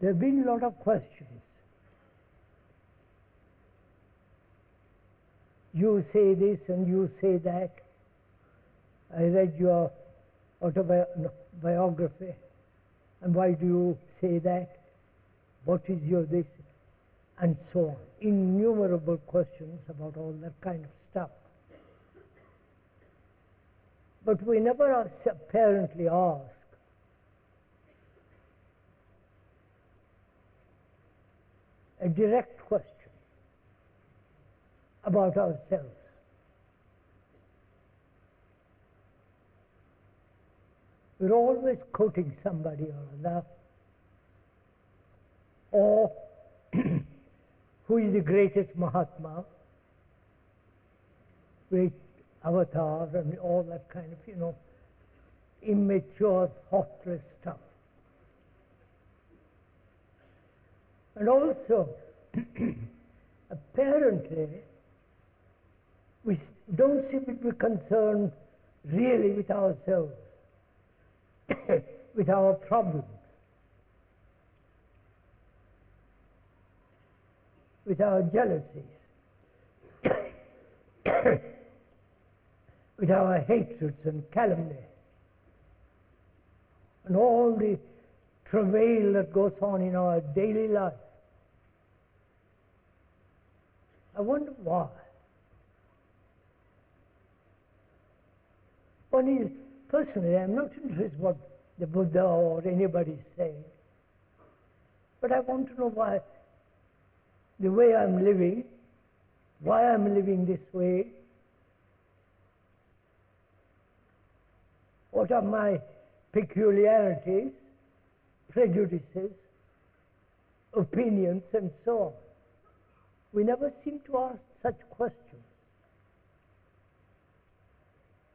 there have been a lot of questions. You say this and you say that. I read your autobiography, and why do you say that? What is your this? And so on. Innumerable questions about all that kind of stuff. But we never apparently ask, a direct question about ourselves. We're always quoting somebody or other, or who is the greatest Mahatma, great avatar, and all that kind of, immature, thoughtless stuff. And also, apparently, we don't seem to be concerned really with ourselves, with our problems, with our jealousies, with our hatreds and calumny, and all the travail that goes on in our daily life. I wonder why. Personally, I'm not interested in what the Buddha or anybody is saying, but I want to know why, the way I'm living, why I'm living this way, what are my peculiarities, prejudices, opinions, and so on. We never seem to ask such questions.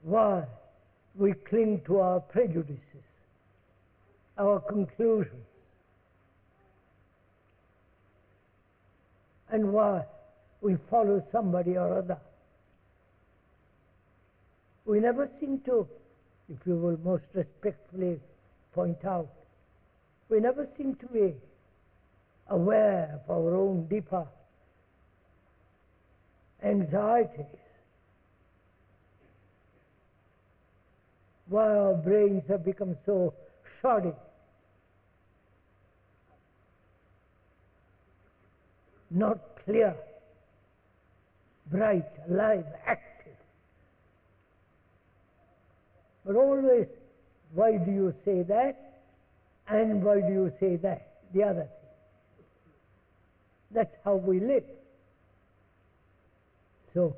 Why we cling to our prejudices, our conclusions, and why we follow somebody or other. We never seem to, if you will most respectfully point out, we never seem to be aware of our own deeper anxieties, why our brains have become so shoddy, not clear, bright, alive, active. But always, why do you say that? And why do you say that? The other thing. That's how we live. So,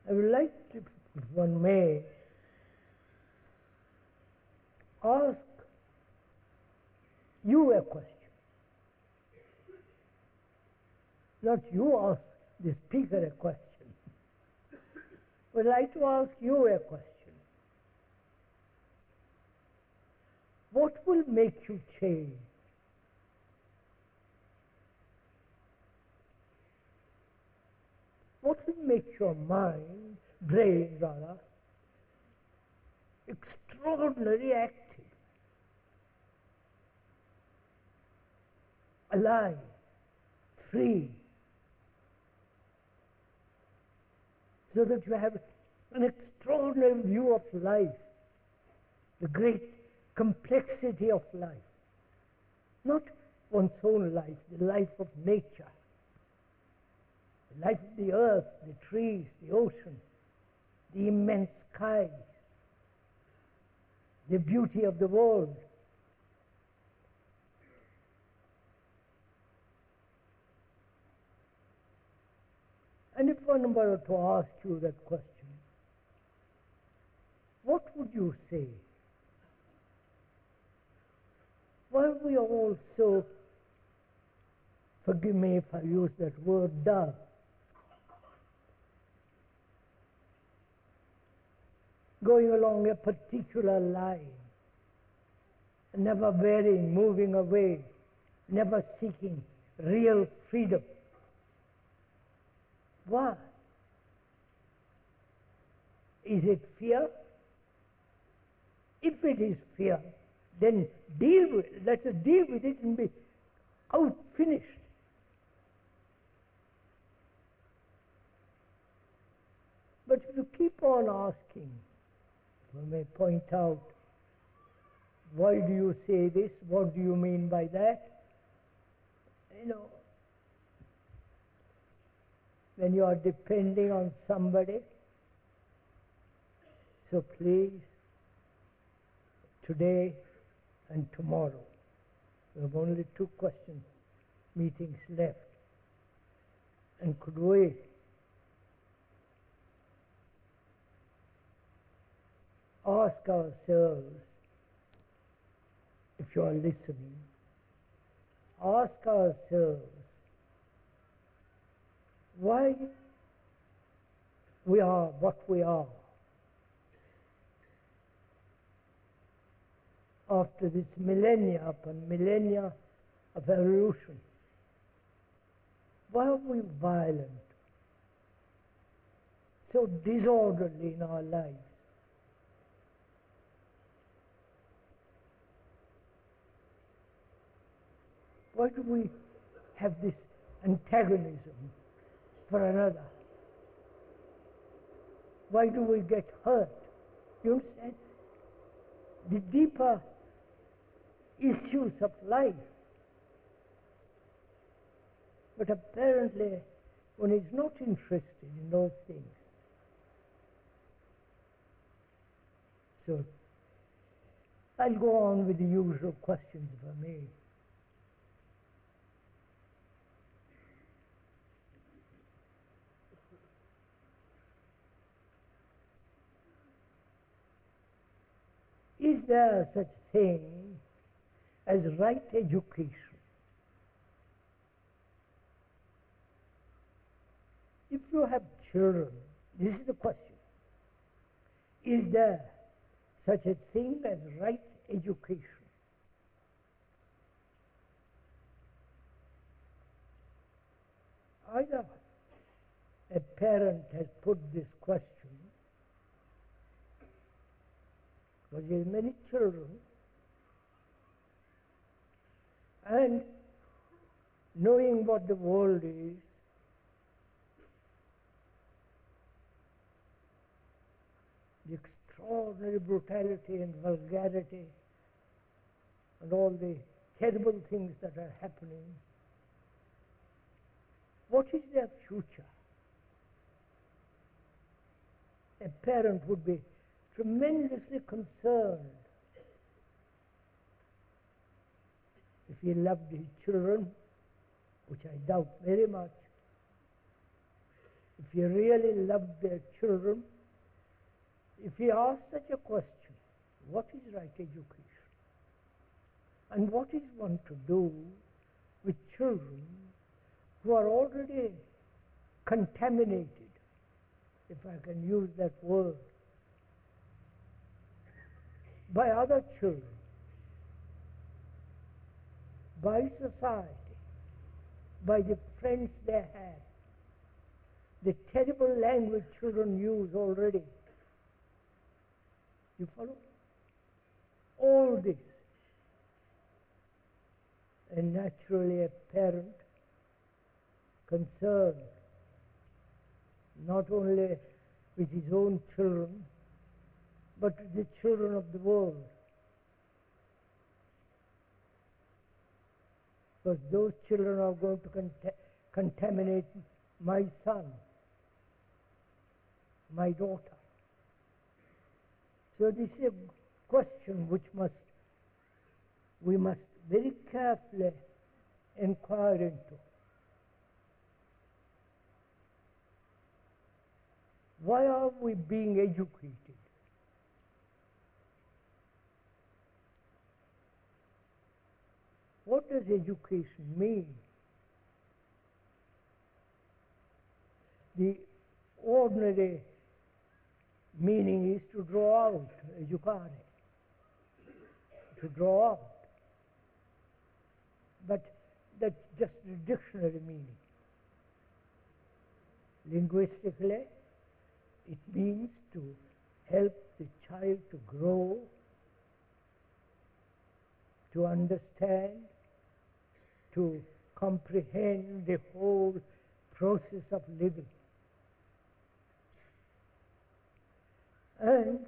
I would like to, if one may, ask you a question. Not you ask the speaker a question. I would like to ask you a question. What will make you change? What will make your mind, brain rather, extraordinarily active, alive, free, so that you have an extraordinary view of life, the great complexity of life, not one's own life, the life of nature, the life of the earth, the trees, the ocean, the immense skies, the beauty of the world. And if one were to ask you that question, what would you say? Why are we all so, forgive me if I use that word, dull? Going along a particular line, never varying, moving away, never seeking real freedom. Why? Is it fear? If it is fear, then let us deal with it and be out, finished. But if you keep on asking, you may point out, why do you say this? What do you mean by that? You know, when you are depending on somebody. So please, today and tomorrow, we have only 2 meetings left, and could we ask ourselves, if you are listening, ask ourselves why we are what we are after this millennia upon millennia of evolution. Why are we violent, so disorderly in our lives? Why do we have this antagonism for another? Why do we get hurt? You understand? The deeper issues of life. But apparently, one is not interested in those things. So, I'll go on with the usual questions if I may. Is there such thing as right education? If you have children, this is the question. Is there such a thing as right education? Either a parent has put this question, because he has many children, and knowing what the world is, the extraordinary brutality and vulgarity and all the terrible things that are happening, what is their future? A parent would be tremendously concerned if he loved his children, which I doubt very much. If he really loved their children, if he asked such a question, what is right education? And what is one to do with children who are already contaminated, if I can use that word, by other children, by society, by the friends they have, the terrible language children use already. You follow? All this. And naturally a parent concerned not only with his own children, but with the children of the world. Because those children are going to contaminate my son, my daughter. So this is a question which we must very carefully inquire into. Why are we being educated? What does education mean? The ordinary meaning is to draw out, educare, to draw out. But that's just the dictionary meaning. Linguistically, it means to help the child to grow to understand, to comprehend the whole process of living. And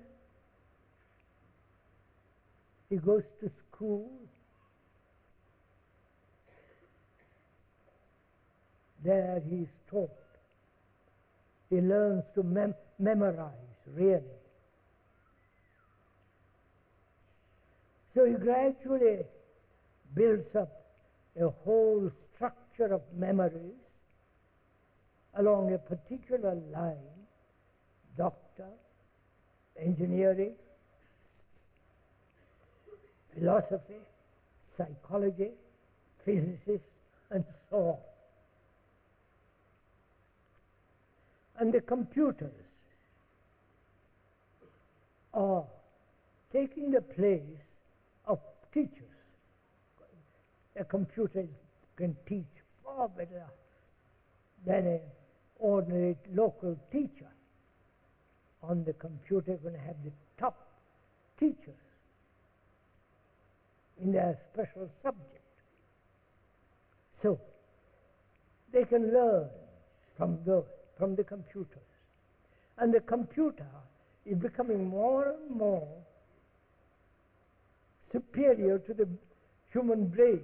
he goes to school. There he is taught. He learns to memorize, really. So he gradually builds up a whole structure of memories along a particular line: doctor, engineering, philosophy, psychology, physicists, and so on. And the computers are taking the place of teachers. A computer can teach far better than an ordinary local teacher. On the computer, you're going to have the top teachers in their special subject. So they can learn from the computers. And the computer is becoming more and more superior to the human brain.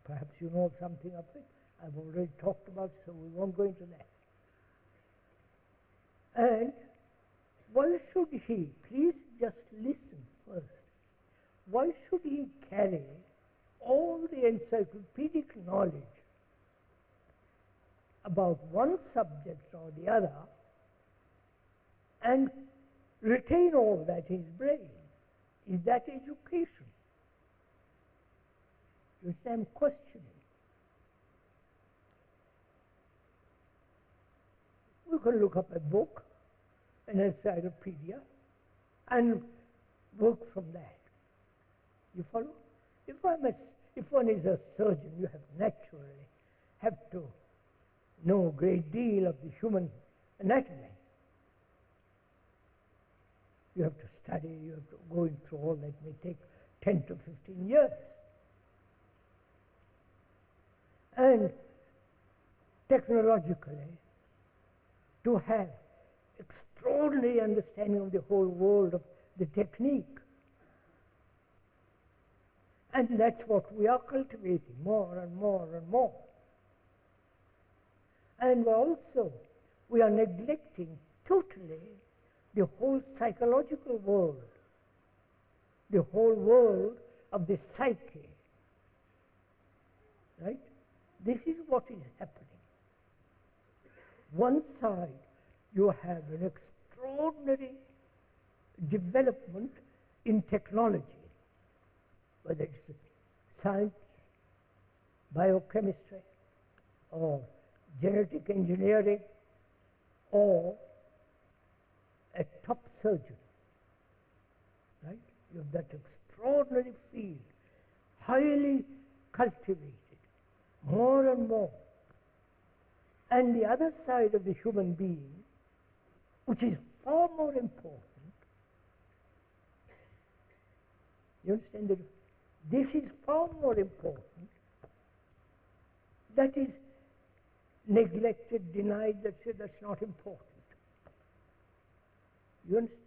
Perhaps you know something of it. I've already talked about it, so we won't go into that. And why should he, please just listen first, why should he carry all the encyclopedic knowledge about one subject or the other and retain all that in his brain? Is that education? You see, I'm questioning. We can look up a book, an encyclopedia, and work from that. You follow? If one is a surgeon, you have to know a great deal of the human anatomy. You have to study, you have to go through all that may take 10 to 15 years. And technologically, to have extraordinary understanding of the whole world of the technique. And that's what we are cultivating more and more and more. And also, we are neglecting totally the whole psychological world, the whole world of the psyche. Right? This is what is happening. One side, you have an extraordinary development in technology, whether it's science, biochemistry, or genetic engineering, or a top surgeon. Right? You have that extraordinary field, highly cultivated, more and more. And the other side of the human being, which is far more important, you understand that this is far more important, that is neglected, denied, that's not important. You understand?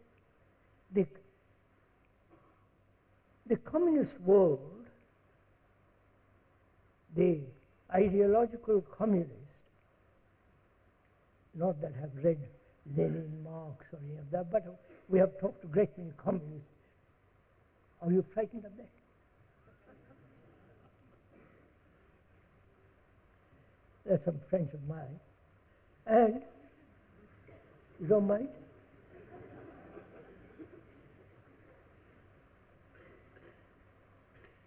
The communist world, the ideological communists, not that have read Lenin, Marx, or any of that, but we have talked to a great many communists. Are you frightened of that? They're some friends of mine. And, you don't mind?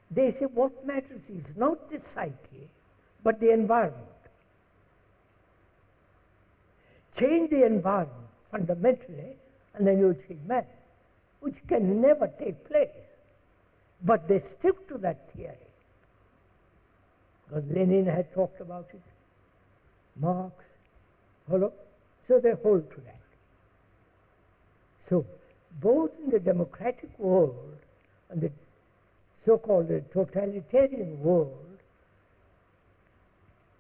They say what matters is not the psyche, but the environment. Change the environment fundamentally, and then you'll change man, which can never take place. But they stick to that theory, because Lenin had talked about it, Marx, follow? So they hold to that. So both in the democratic world and the so-called totalitarian world,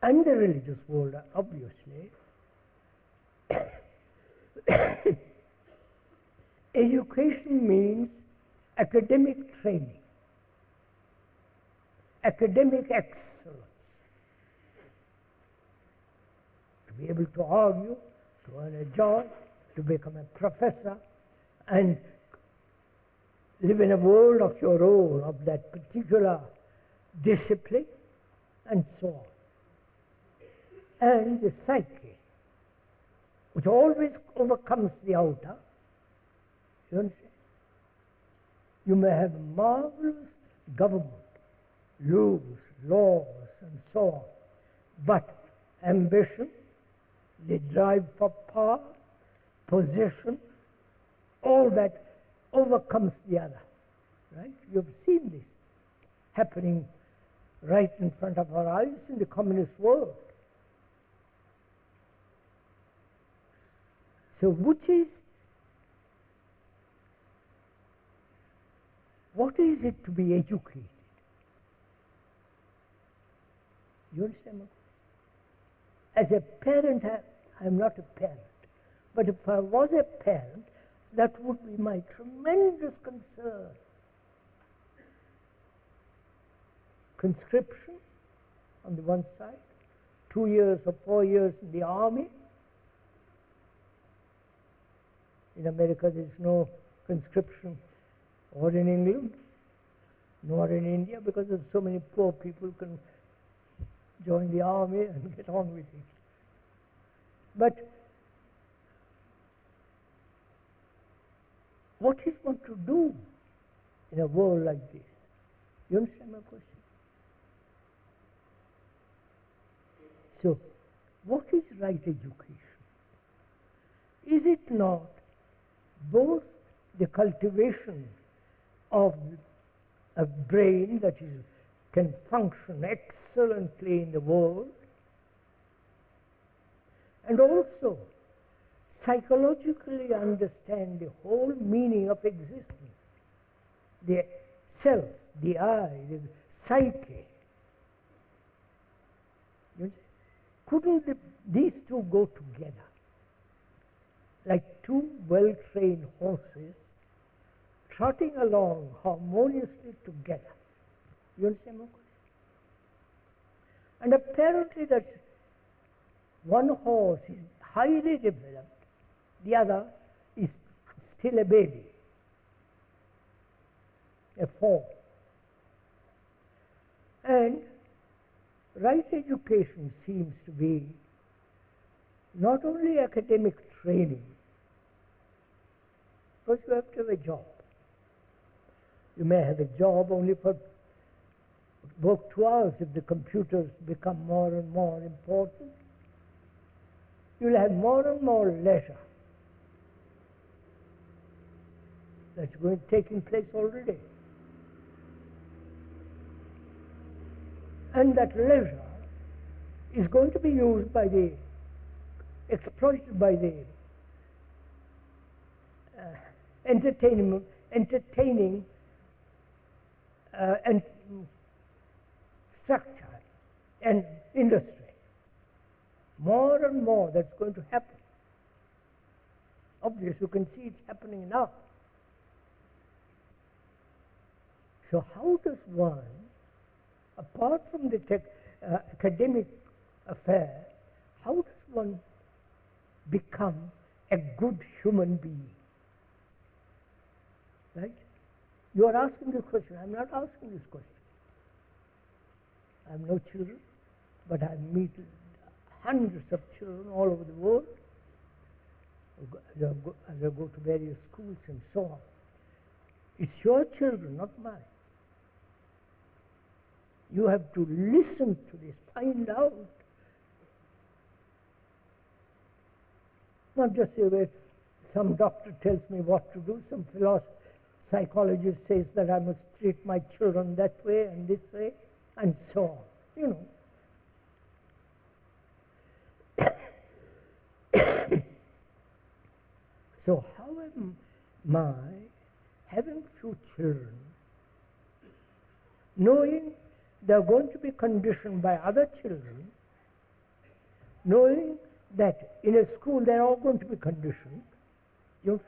and the religious world, obviously, education means academic training, academic excellence. To be able to argue, to earn a job, to become a professor, and live in a world of your own, of that particular discipline, and so on. And the psyche, which always overcomes the outer. You understand? You may have a marvelous government, rules, laws, and so on, but ambition, the drive for power, position, all that overcomes the other, right? You've seen this happening right in front of our eyes in the communist world. So what is it to be educated? You understand? As a parent, I'm not a parent, but if I was a parent, that would be my tremendous concern. Conscription on the one side, 2 years or 4 years in the army. In America, there is no conscription, or in England, nor in India, because there's so many poor people who can join the army and get on with it. But what is one to do in a world like this? You understand my question? So, what is right education? Is it not both the cultivation of a brain that can function excellently in the world, and also psychologically understand the whole meaning of existence, the self, the I, the psyche? Couldn't these two go together? Like two well-trained horses trotting along harmoniously together. You understand my question? And apparently that's one horse is highly developed, the other is still a baby, a fawn. And right education seems to be not only academic training, because you have to have a job. You may have a job only for work 2 hours if the computers become more and more important. You'll have more and more leisure. That's taking place already. And that leisure is going to be used by exploited by the entertaining and structure and industry. More and more that's going to happen. Obviously, you can see it's happening now. So how does one, apart from the academic affair, how does one become a good human being? Right? You are asking this question. I'm not asking this question. I have no children, but I meet hundreds of children all over the world as I go to various schools and so on. It's your children, not mine. You have to listen to this, find out. Not just say, well, some doctor tells me what to do, some psychologist says that I must treat my children that way and this way, and so on, you know. So how am I, having few children, knowing they're going to be conditioned by other children, knowing that in a school they're all going to be conditioned, you know,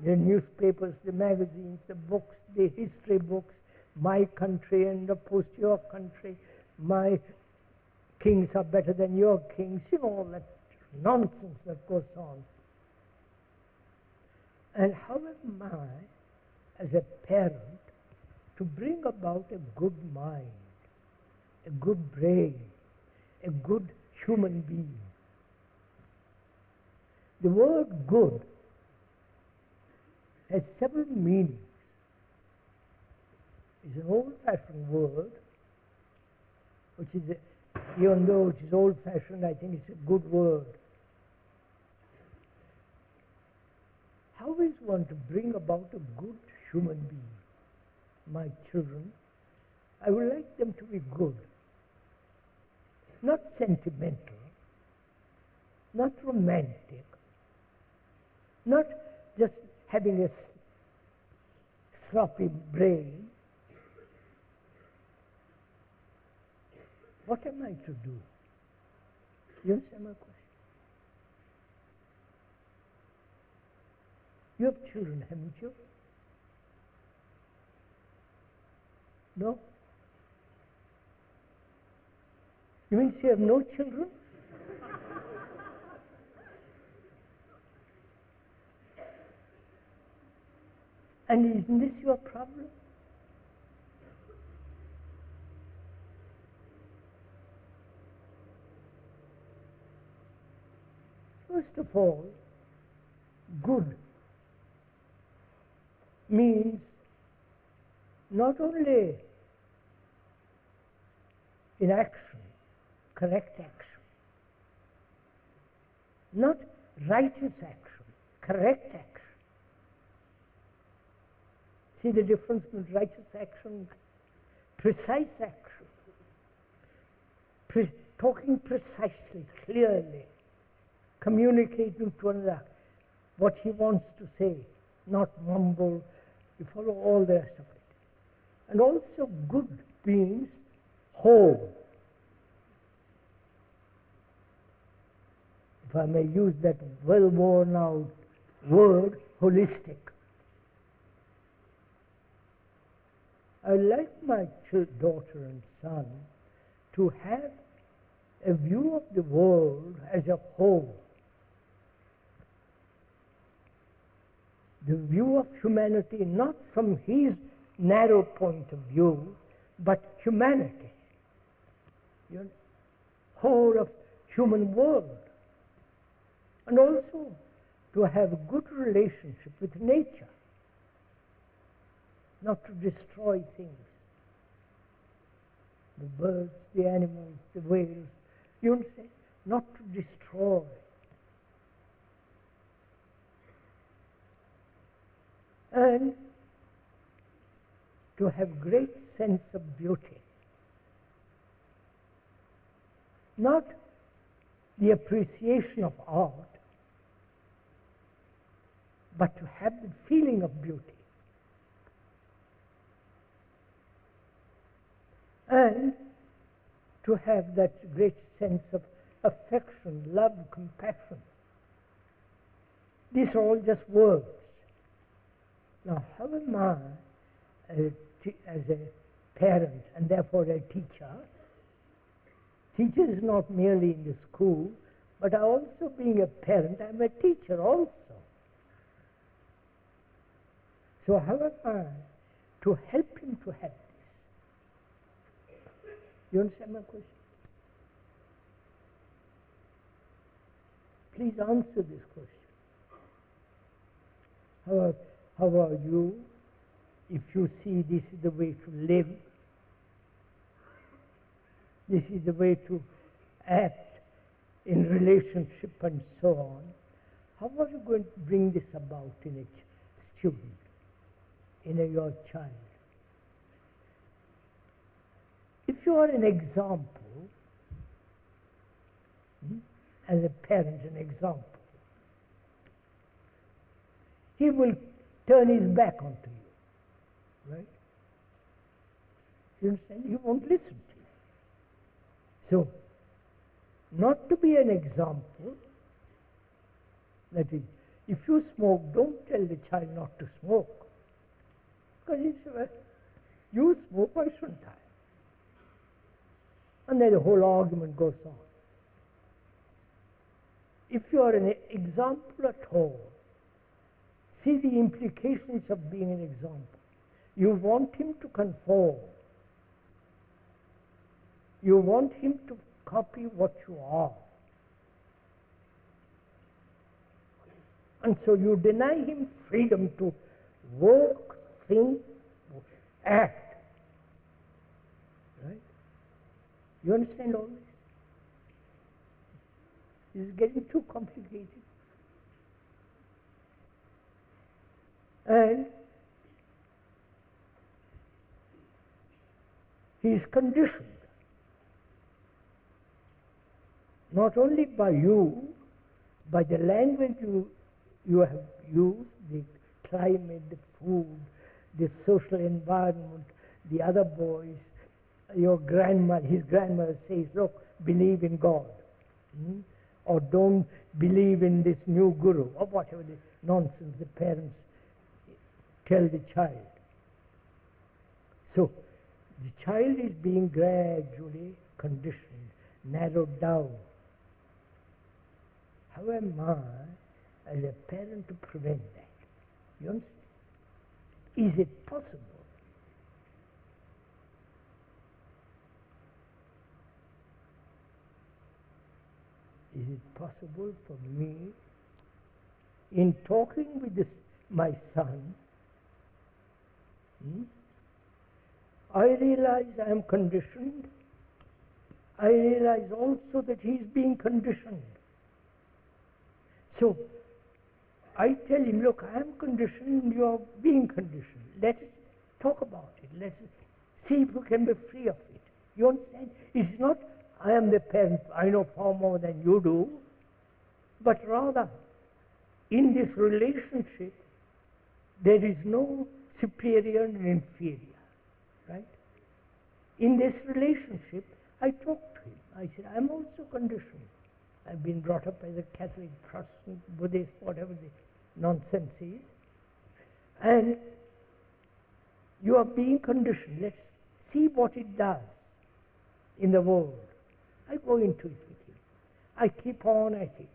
the newspapers, the magazines, the books, the history books, my country and opposed to your country, my kings are better than your kings, you know, all that nonsense that goes on. And how am I, as a parent, to bring about a good mind, a good brain, a good human being? The word good has several meanings. It's an old-fashioned word, which is, even though it is old-fashioned, I think it's a good word. How is one to bring about a good human being? My children, I would like them to be good, not sentimental, not romantic, not just having a sloppy brain. What am I to do? You understand my question? You have children, haven't you? No? You mean you have no children? And isn't this your problem? First of all, good means not only in action, correct action, not righteous action, correct action. See the difference between righteous action, precise action, talking precisely, clearly, communicating to another what he wants to say, not mumble. You follow all the rest of it. And also good means whole. If I may use that well worn out word, holistic. I like my daughter and son to have a view of the world as a whole. The view of humanity not from his narrow point of view, but humanity. You know, whole of human world. And also to have a good relationship with nature. Not to destroy things. The birds, the animals, the whales, you understand? Not to destroy. And to have great sense of beauty. Not the appreciation of art, but to have the feeling of beauty. And to have that great sense of affection, love, compassion. These are all just words. Now, how am I, as a parent and therefore a teacher? Teacher is not merely in the school, but also being a parent, I'm a teacher also. So how am I to help him to have this? You understand my question? Please answer this question. How are you if you see this is the way to live, this is the way to act in relationship and so on, how are you going to bring this about in a student, in your child? If you are an example, as a parent, an example, he will turn his back onto you, right? You understand? He won't listen to you. So, not to be an example, that is, if you smoke, don't tell the child not to smoke. Because he says, well, you smoke, why shouldn't I? And then the whole argument goes on. If you are an example at all, see the implications of being an example. You want him to conform. You want him to copy what you are. And so you deny him freedom to work, think, act. Right? You understand all this? This is getting too complicated. And he is conditioned, not only by you, by the language you have used, the climate, the food, the social environment, the other boys, your grandmother, his grandmother says, look, believe in God. Or don't believe in this new guru, or whatever the nonsense the parents tell the child. So, the child is being gradually conditioned, narrowed down. How am I, as a parent, to prevent that? You understand? Is it possible? Is it possible for me, in talking with my son, I realize I am conditioned. I realize also that he is being conditioned. So, I tell him, look, I am conditioned, you are being conditioned. Let's talk about it. Let's see if we can be free of it. You understand? It's not, I am the parent, I know far more than you do, but rather, in this relationship, there is no superior and inferior, right? In this relationship, I talked to him. I said, I'm also conditioned. I've been brought up as a Catholic, Protestant, Buddhist, whatever the nonsense is. And you are being conditioned. Let's see what it does in the world. I go into it with him. I keep on at it,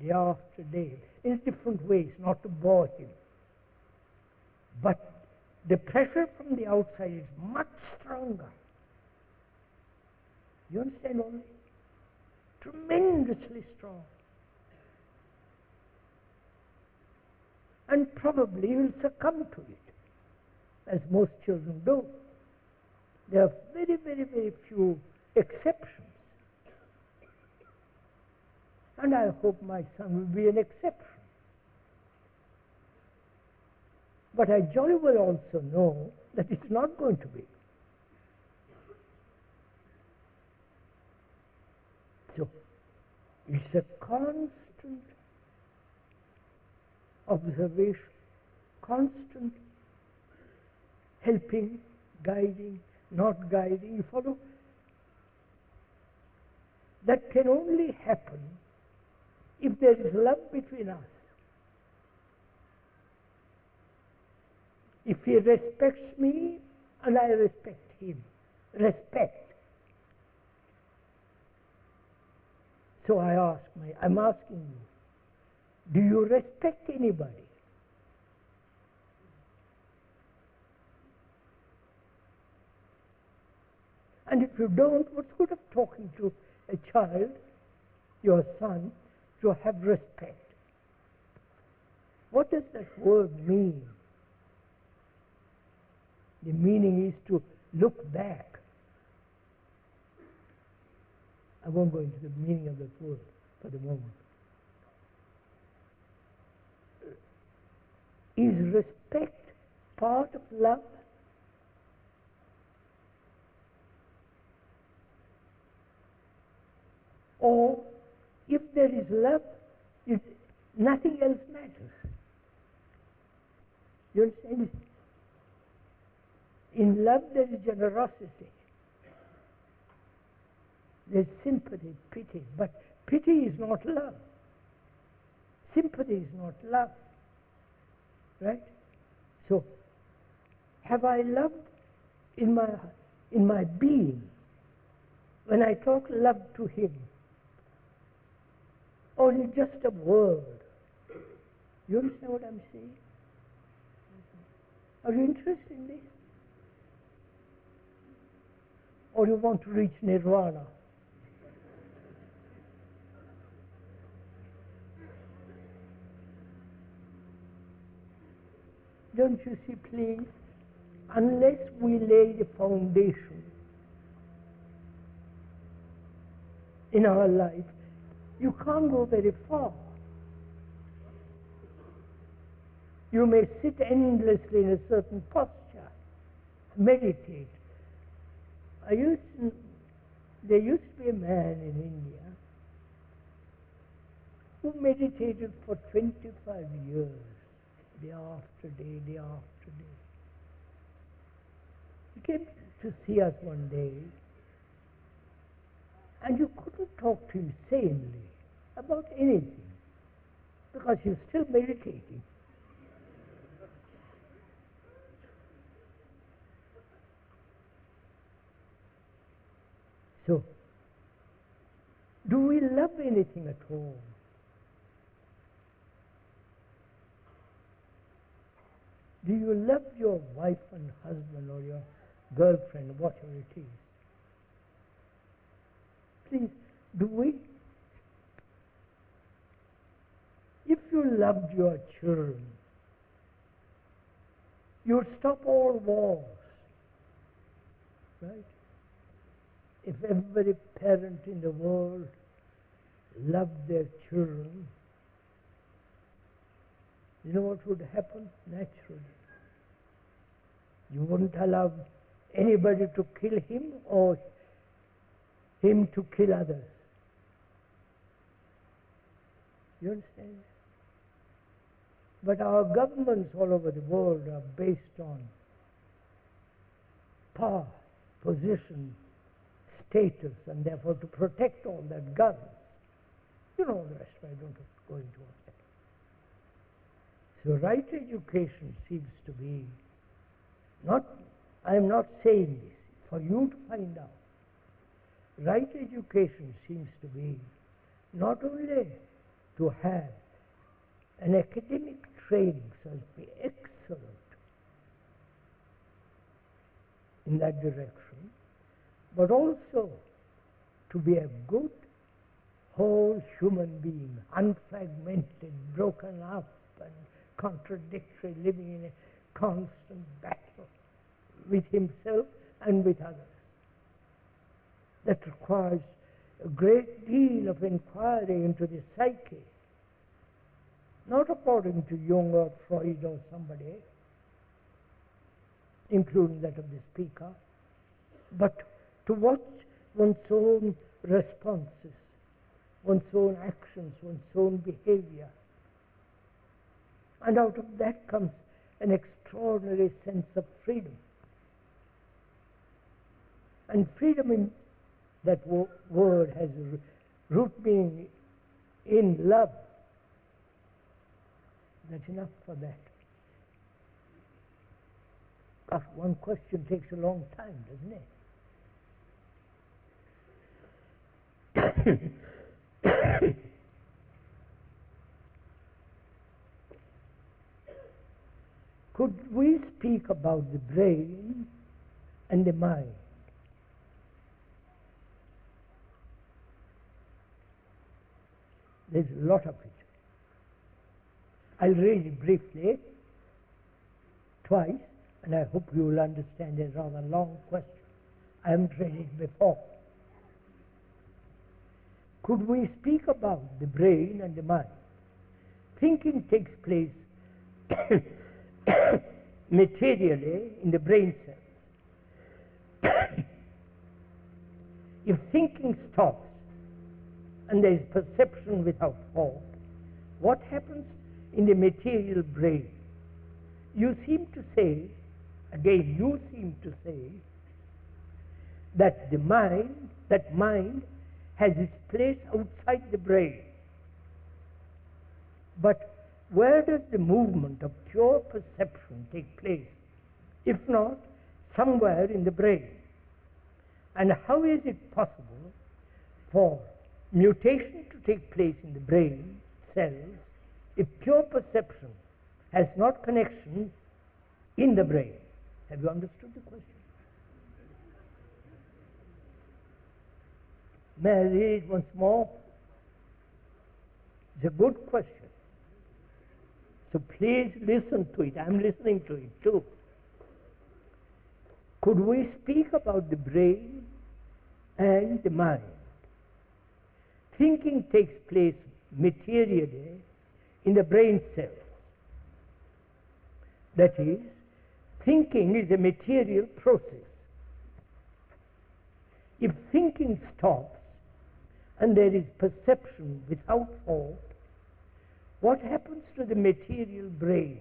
day after day, in different ways, not to bore him. But the pressure from the outside is much stronger. You understand all this? Tremendously strong. And probably you will succumb to it, as most children do. There are very, very, very few exceptions. And I hope my son will be an exception. But I jolly well also know that it's not going to be. So, it's a constant observation, constant helping, guiding, not guiding, you follow? That can only happen if there is love between us. If he respects me and I respect him. Respect. So I'm asking you, do you respect anybody? And if you don't, what's good of talking to a child, your son, to have respect? What does that word mean? The meaning is to look back. I won't go into the meaning of that word for the moment. Is respect part of love? Or if there is love, nothing else matters. You understand? In love there is generosity. There's sympathy, pity. But pity is not love. Sympathy is not love. Right? So, have I loved in my being? When I talk love to him, or is it just a word? You understand what I'm saying? Are you interested in this? Or you want to reach nirvana? Don't you see, please, unless we lay the foundation in our life, you can't go very far. You may sit endlessly in a certain posture, meditate. There used to be a man in India who meditated for 25 years, day after day, day after day. He came to see us one day, and you couldn't talk to him sanely about anything, because he was still meditating. So, do we love anything at all? Do you love your wife and husband or your girlfriend, whatever it is? Please, do we? If you loved your children, you'd stop all wars, right? If every parent in the world loved their children, you know what would happen? Naturally. You wouldn't allow anybody to kill him or him to kill others. You understand? But our governments all over the world are based on power, position, status, and therefore to protect all that guns. You know the rest, I don't have to go into all that. So right education seems to be I am not saying this, for you to find out. Right education seems to be not only to have an academic training, so as to be excellent in that direction, but also to be a good, whole human being, unfragmented, broken up, and contradictory, living in a constant battle with himself and with others. That requires a great deal of inquiry into the psyche, not according to Jung or Freud or somebody, including that of the speaker, but to watch one's own responses, one's own actions, one's own behavior. And out of that comes an extraordinary sense of freedom. And freedom in that word has a root meaning in love. That's enough for that. Gosh, one question takes a long time, doesn't it? Could we speak about the brain and the mind? There's a lot of it. I'll read it briefly, twice, and I hope you will understand a rather long question. I haven't read it before. Could we speak about the brain and the mind? Thinking takes place materially in the brain cells. If thinking stops and there is perception without thought, what happens in the material brain? You seem to say, again you seem to say that mind has its place outside the brain. But where does the movement of pure perception take place, if not somewhere in the brain? And how is it possible for mutation to take place in the brain cells if pure perception has not connection in the brain? Have you understood the question? May I read it once more? It's a good question. So please listen to it. I'm listening to it too. Could we speak about the brain and the mind? Thinking takes place materially in the brain cells. That is, thinking is a material process. If thinking stops and there is perception without thought, what happens to the material brain?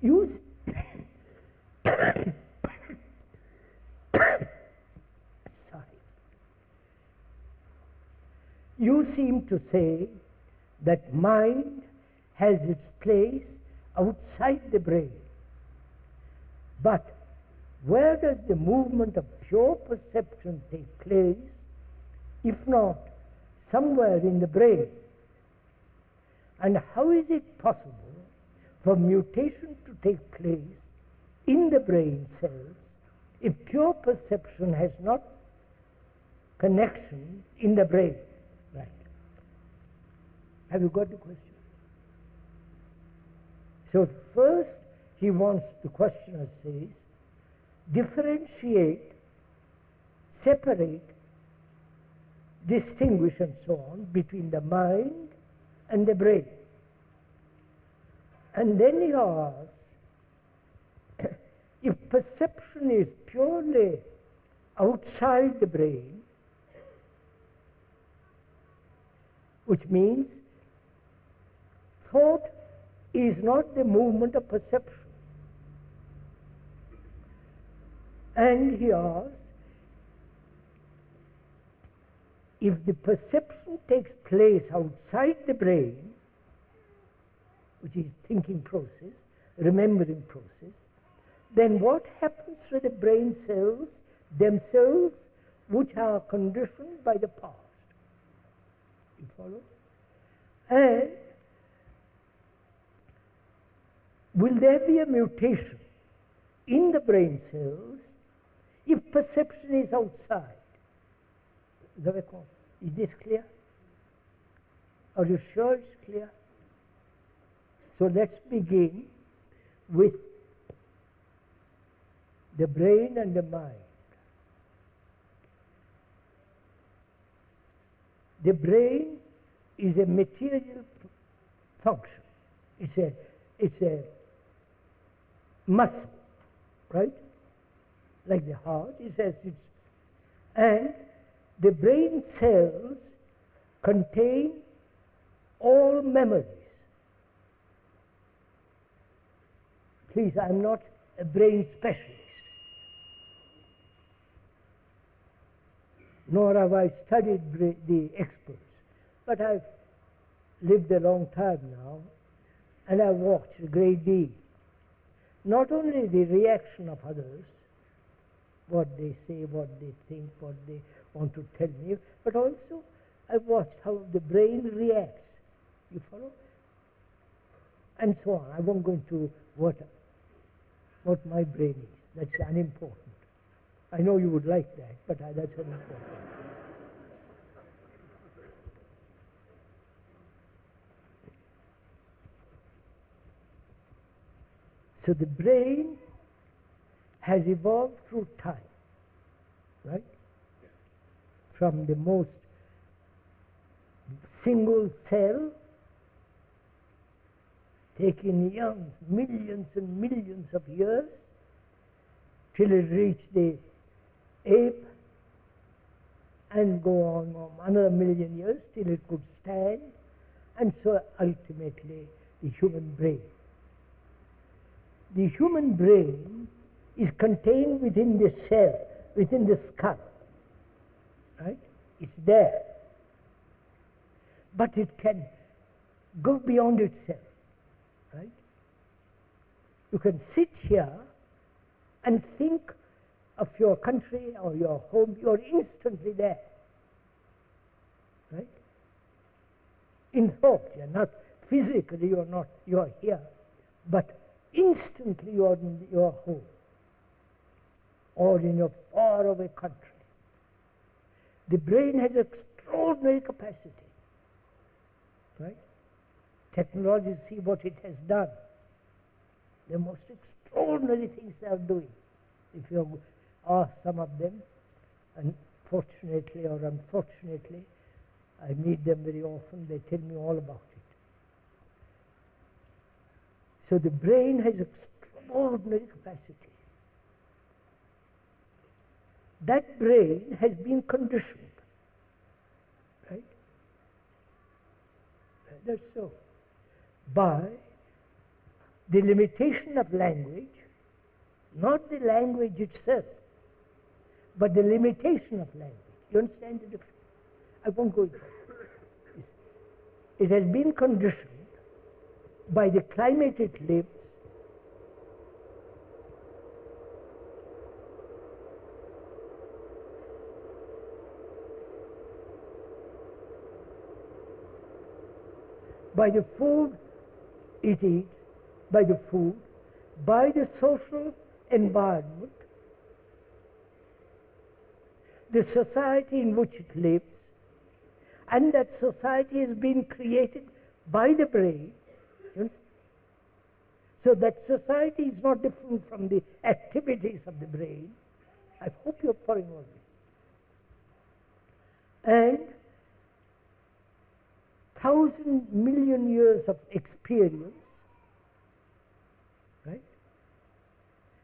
Use sorry. You seem to say that mind has its place outside the brain. But where does the movement of pure perception take place, if not somewhere in the brain? And how is it possible for mutation to take place in the brain cells if pure perception has not connection in the brain? Right. Have you got the question? So first he wants, the questioner says, differentiate, separate, distinguish and so on between the mind and the brain. And then he asks, if perception is purely outside the brain, which means thought is not the movement of perception. And he asks, if the perception takes place outside the brain, which is thinking process, remembering process, then what happens to the brain cells themselves, which are conditioned by the past? You follow? And will there be a mutation in the brain cells if perception is outside? Is this clear? Are you sure it's clear? So let's begin with the brain and the mind. The brain is a material function. It's a muscle, right? Like the heart, it has its, and the brain cells contain all memories. Please, I'm not a brain specialist, nor have I studied the experts, but I've lived a long time now, and I've watched a great deal. Not only the reaction of others, what they say, what they think, what they want to tell me, but also I've watched how the brain reacts. You follow? And so on. I won't go into what my brain is. That's unimportant. I know you would like that, but that's unimportant. So the brain has evolved through time, right? From the most single cell, taking millions and millions of years, till it reached the ape, and go on another million years till it could stand, and so ultimately the human brain. The human brain is contained within the shell, within the skull, right? It's there. But it can go beyond itself, right? You can sit here and think of your country or your home, you're instantly there, right? In thought, you're not physically, you're here, but instantly you're in your home or in your faraway country. The brain has extraordinary capacity, right? Technology, see what it has done. The most extraordinary things they are doing. If you ask some of them, and fortunately or unfortunately, I meet them very often, they tell me all about it. So the brain has extraordinary capacity. That brain has been conditioned, right? That's so. By the limitation of language, not the language itself, but the limitation of language. You understand the difference? I won't go into it. It has been conditioned by the climate it lives, by the food it eats, by the food, by the social environment, the society in which it lives, and that society has been created by the brain. So that society is not different from the activities of the brain. I hope you're following all this. And 1,000 million years of experience, right?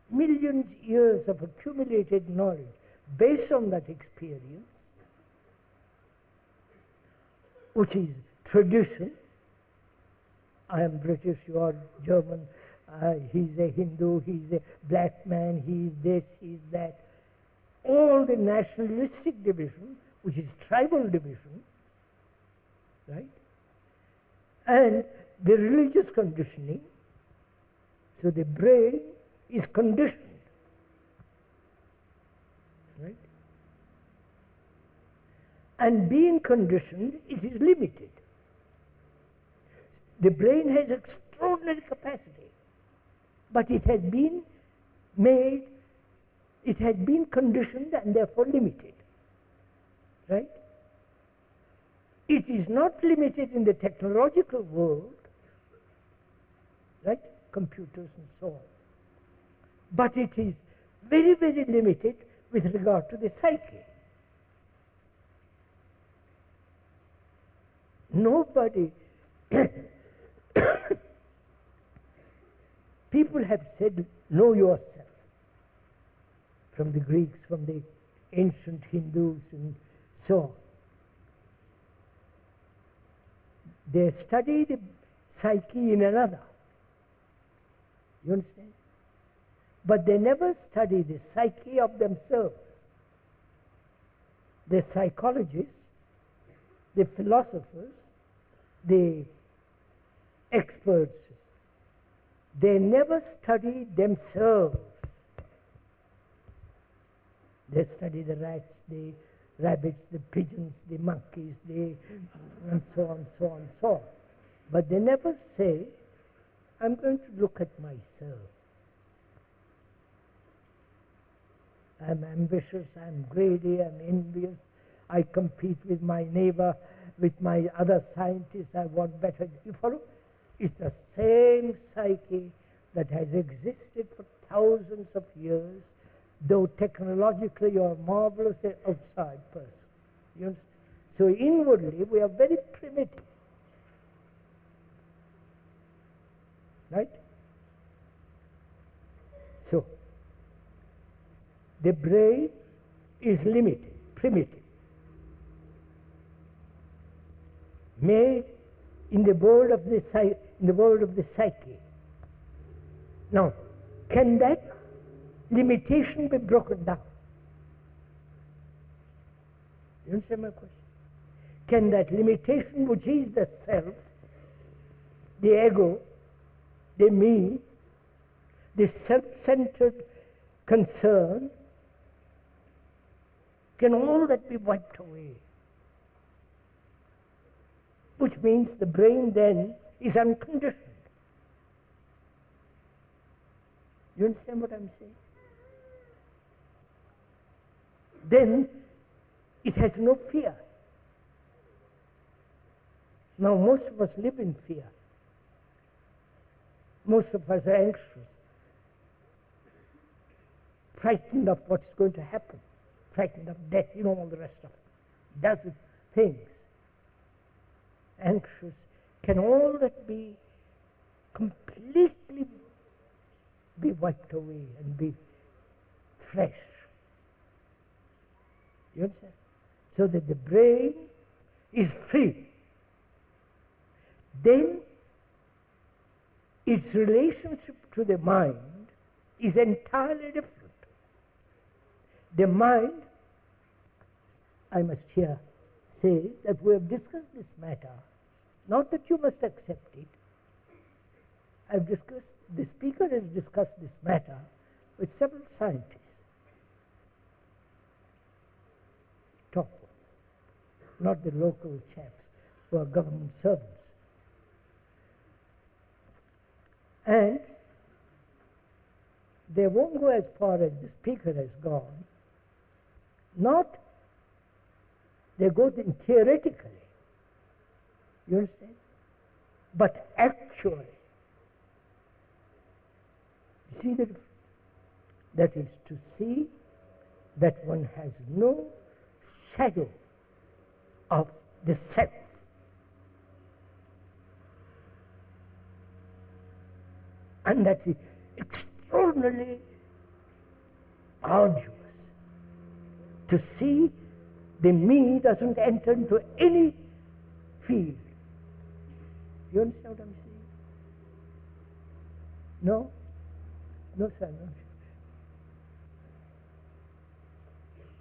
Millions years of accumulated knowledge based on that experience, which is tradition. I am British, you are German, he's a Hindu, he's a black man, he's this, he's that. All the nationalistic division, which is tribal division, right? And the religious conditioning. So the brain is conditioned, right? And being conditioned, it is limited. The brain has extraordinary capacity, but it has been made, it has been conditioned and therefore limited, right? It is not limited in the technological world, right? Computers and so on. But it is very, very limited with regard to the psyche. Nobody, people have said, know yourself, from the Greeks, from the ancient Hindus and so on. They study the psyche in another. You understand? But they never study the psyche of themselves. The psychologists, the philosophers, the experts, they never study themselves. They study the rats, the rabbits, the pigeons, the monkeys, and so on, so on, so on. But they never say, I'm going to look at myself. I'm ambitious, I'm greedy, I'm envious, I compete with my neighbor, with my other scientists, I want better. You follow? It's the same psyche that has existed for thousands of years, though technologically you're a marvelous outside person. You understand? So inwardly we are very primitive. Right? So, the brain is limited, primitive, made in the world of the psyche. Now, can that limitation be broken down? You understand my question? Can that limitation, which is the self, the ego, the me, the self-centered concern, can all that be wiped away? Which means the brain then is unconditioned. You understand what I'm saying? Then it has no fear. Now most of us live in fear. Most of us are anxious, frightened of what's going to happen, frightened of death, all the rest of it. Dozen things. Anxious. Can all that be completely be wiped away and be fresh? You understand? So that the brain is free. Then its relationship to the mind is entirely different. The mind, I must here say that we have discussed this matter, not that you must accept it. The speaker has discussed this matter with several scientists, top ones, not the local chaps who are government servants. And they won't go as far as the speaker has gone. They go theoretically. You understand? But actually, you see the difference? That is to see that one has no shadow of the self. And that is extraordinarily arduous to see the me doesn't enter into any field. You understand what I'm saying? No? No, sir, no.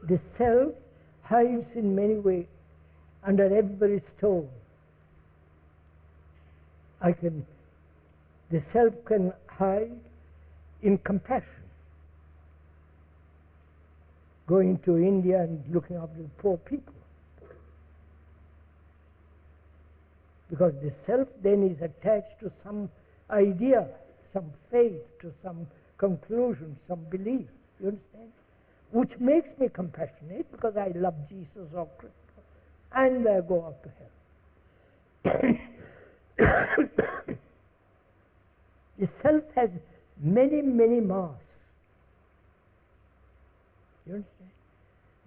The self hides in many ways under every stone. The self can hide in compassion. Going to India and looking after the poor people. Because the self then is attached to some idea, some faith, to some conclusion, some belief. You understand? Which makes me compassionate because I love Jesus or Christ. And I go up to hell. The self has many, many masks. You understand?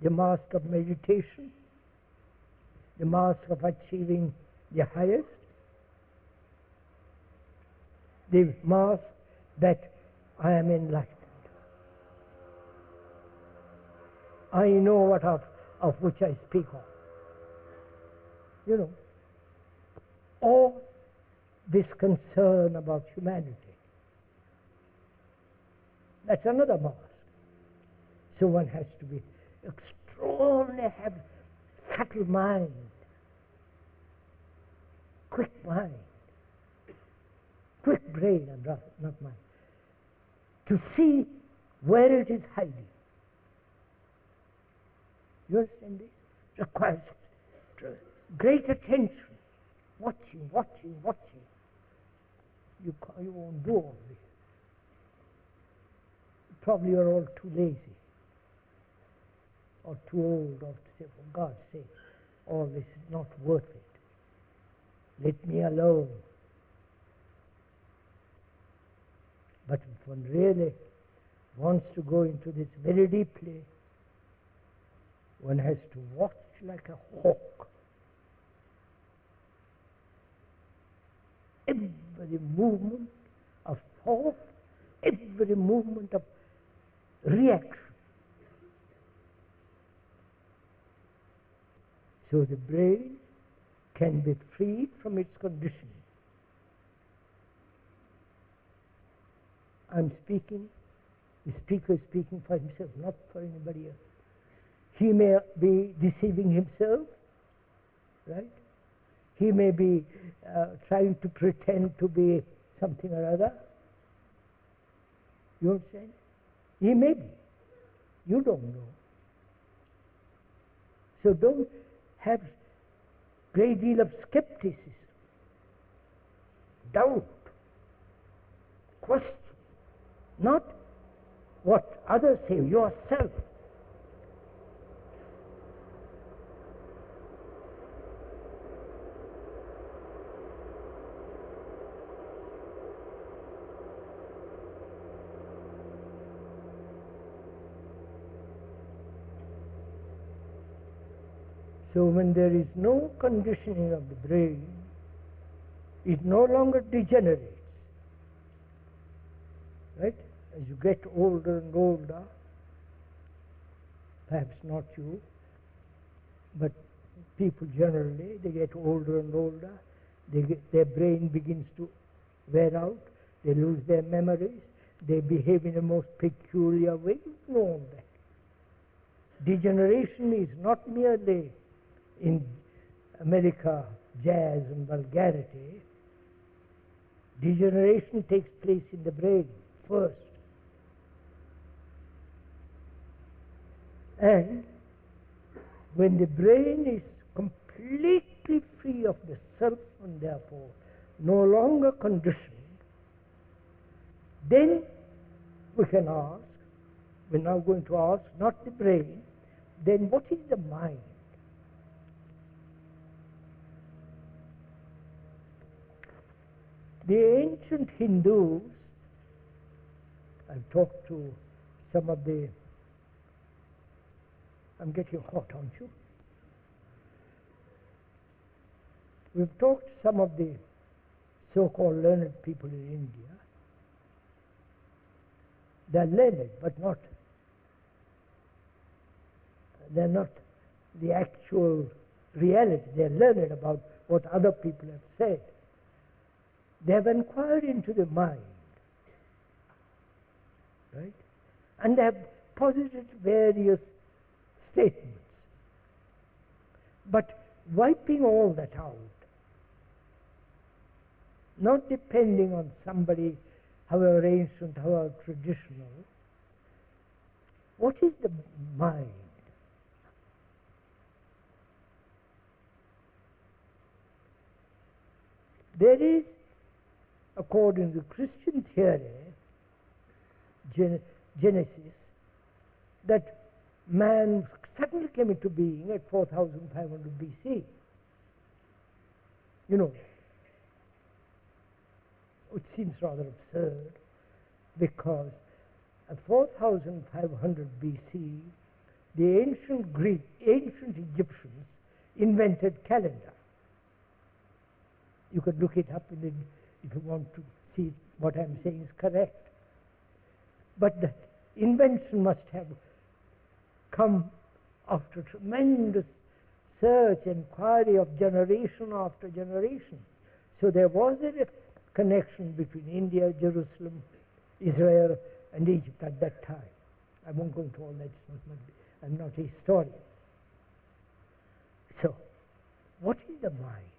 The mask of meditation, the mask of achieving the highest, the mask that I am enlightened. I know what of which I speak of. Or this concern about humanity. That's another mask. So one has to be extraordinary, have subtle mind, quick mind, quick brain, not mind, to see where it is hiding. You understand this? Requires great attention, watching. You won't do all this. Probably you're all too lazy or too old, or to say, for God's sake, all this is not worth it. Let me alone. But if one really wants to go into this very deeply, one has to watch like a hawk. Every movement of thought, every movement of reaction. So the brain can be freed from its conditioning. I'm speaking, the speaker is speaking for himself, not for anybody else. He may be deceiving himself, right? He may be trying to pretend to be something or other. You understand? He may be. You don't know. So don't have great deal of skepticism, doubt, question, not what others say, yourself. So when there is no conditioning of the brain, it no longer degenerates, right? As you get older and older, perhaps not you, but people generally, they get older and older, their brain begins to wear out, they lose their memories, they behave in a most peculiar way. You know all that. Degeneration is not merely in America, jazz and vulgarity. Degeneration takes place in the brain first. And when the brain is completely free of the self and therefore no longer conditioned, then we can ask, we're now going to ask, not the brain, then what is the mind? The ancient Hindus, I've talked to some of the, I'm getting hot, aren't you? We've talked to some of the so-called learned people in India. They're learned, but they're not the actual reality. They're learned about what other people have said. They have inquired into the mind, right? And they have posited various statements. But wiping all that out, not depending on somebody, however ancient, however traditional, what is the mind? There is, according to Christian theory, Genesis, that man suddenly came into being at 4,500 BC. You know, which seems rather absurd, because at 4,500 BC, the ancient Egyptians invented calendar. You could look it up if you want to see what I'm saying is correct. But that invention must have come after tremendous search, inquiry of generation after generation. So there was a connection between India, Jerusalem, Israel, and Egypt at that time. I won't go into all that, I'm not a historian. So, what is the mind?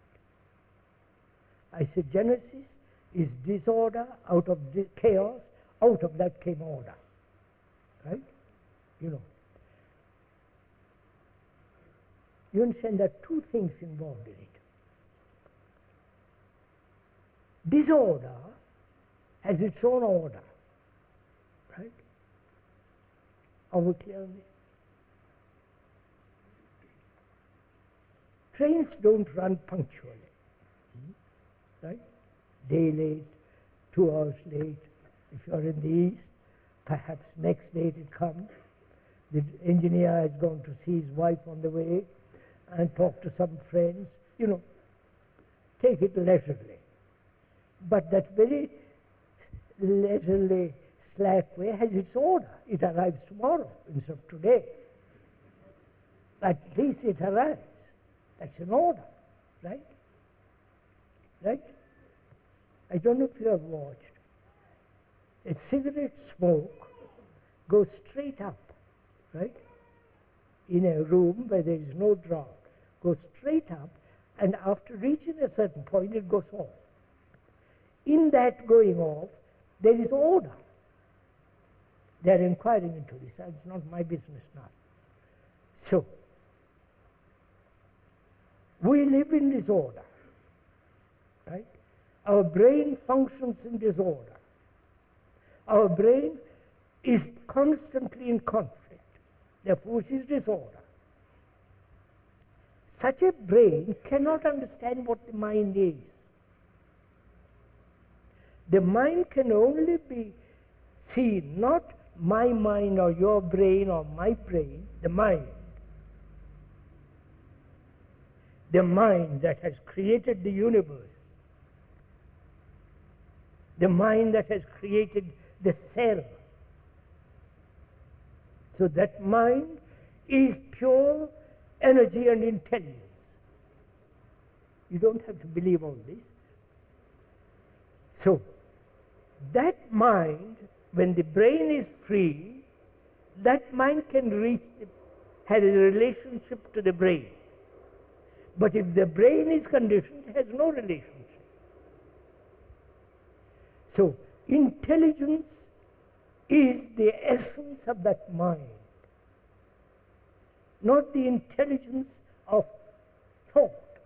I said Genesis is disorder, out of chaos, out of that came order. Right? You know. You understand there are two things involved in it. Disorder has its own order. Right? Are we clear on this? Trains don't run punctually. Right? Day late, 2 hours late. If you're in the east, perhaps next day it'll come. The engineer has gone to see his wife on the way and talk to some friends. You know, take it leisurely. But that very leisurely, slack way has its order. It arrives tomorrow instead of today. At least it arrives. That's an order. right? Right? I don't know if you have watched. A cigarette smoke goes straight up, right? In a room where there is no draught, goes straight up, and after reaching a certain point, it goes off. In that going off, there is order. They are inquiring into this. It's not my business now. So, we live in disorder, right? Our brain functions in disorder. Our brain is constantly in conflict, therefore it is disorder. Such a brain cannot understand what the mind is. The mind can only be seen, not my mind or your brain or my brain, the mind. The mind that has created the universe. The mind that has created the cell. So that mind is pure energy and intelligence. You don't have to believe all this. So, that mind, when the brain is free, that mind can has a relationship to the brain. But if the brain is conditioned, it has no relationship. So, intelligence is the essence of that mind, not the intelligence of thought,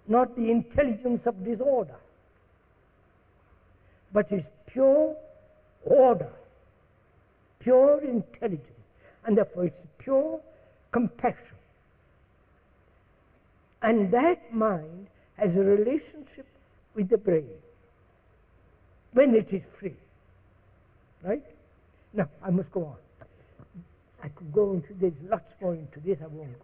not the intelligence of disorder, but is pure order, pure intelligence, and therefore it's pure compassion. And that mind has a relationship with the brain when it is free. Right? Now, I must go on. I could go into this, lots more into this, I won't.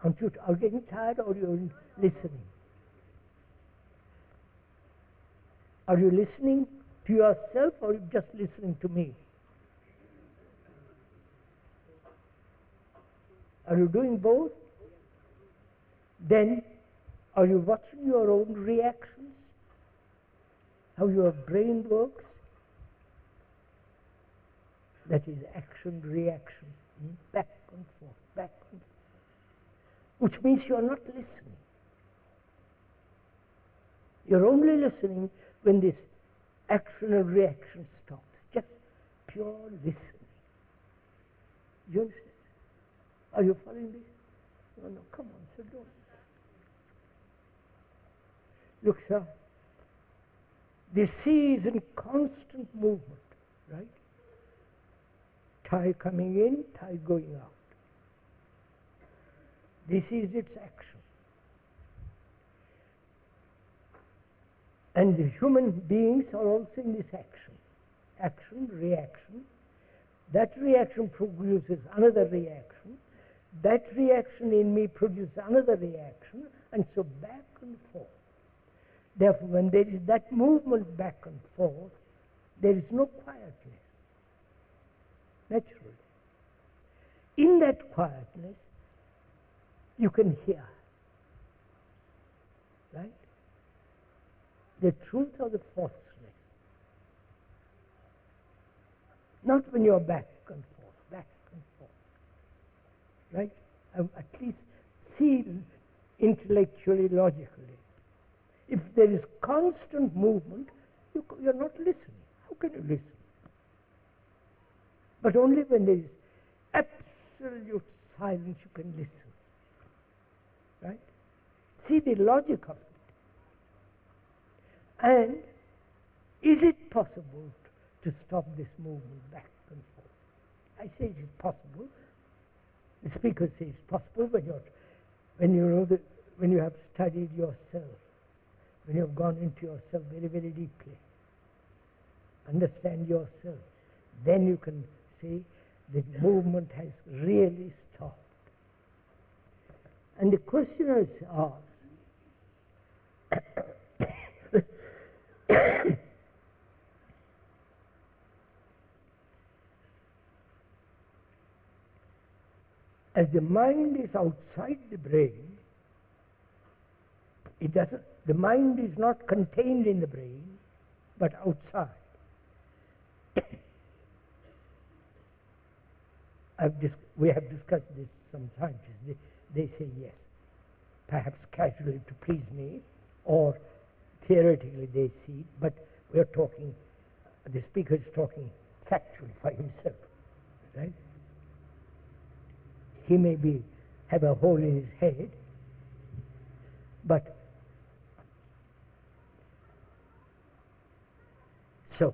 Aren't you getting tired, or you're listening? Are you listening to yourself, or are you just listening to me? Are you doing both? Then, are you watching your own reactions? How your brain works? That is action, reaction, back and forth, back and forth. Which means you are not listening. You're only listening when this action and reaction stops. Just pure listening. You understand? Are you following this? No, no, come on, sit down. Look, sir. The sea is in constant movement, right? Tide coming in, tide going out. This is its action. And the human beings are also in this action. Action, reaction. That reaction produces another reaction. That reaction in me produces another reaction, and so back and forth. Therefore, when there is that movement back and forth, there is no quietness, naturally. In that quietness, you can hear, right? The truth or the falseness. Not when you're back and forth, right? At least see intellectually, logically. If there is constant movement, you're not listening. How can you listen? But only when there is absolute silence you can listen. Right? See the logic of it. And is it possible to stop this movement back and forth? I say it is possible. The speaker says it's possible when you have studied yourself. When you have gone into yourself very, very deeply, understand yourself, then you can say the movement has really stopped. And the questioner asks, As the mind is outside the brain, the mind is not contained in the brain, but outside. We have discussed this, some scientists, they say yes, perhaps casually to please me, or theoretically they see, but we're talking, the speaker is talking factually for himself, right? He may have a hole in his head, but so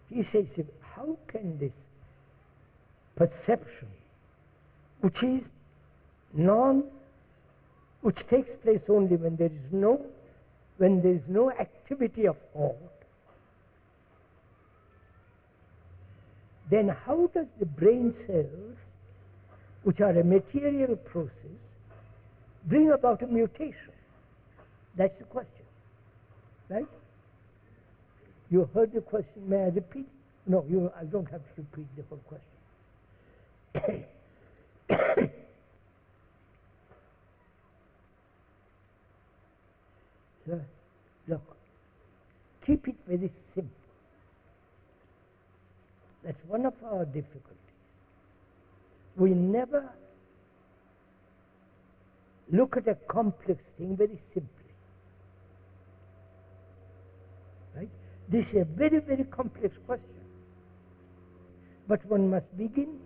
he says, how can this perception, which takes place only when there is no activity of thought, then how does the brain cells, which are a material process, bring about a mutation? That's the question, right? You heard the question, may I repeat? No, I don't have to repeat the whole question. So, look, keep it very simple. That's one of our difficulties. We never look at a complex thing very simply. Right? This is a very, very complex question. But one must begin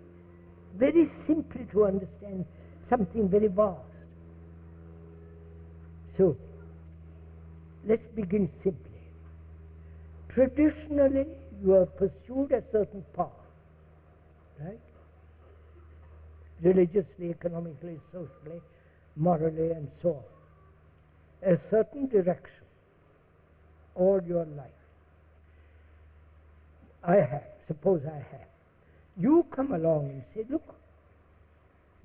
very simply to understand something very vast. So, let's begin simply. Traditionally, you have pursued a certain path, right? Religiously, economically, socially, morally, and so on. A certain direction all your life. Suppose I have. You come along and say, look,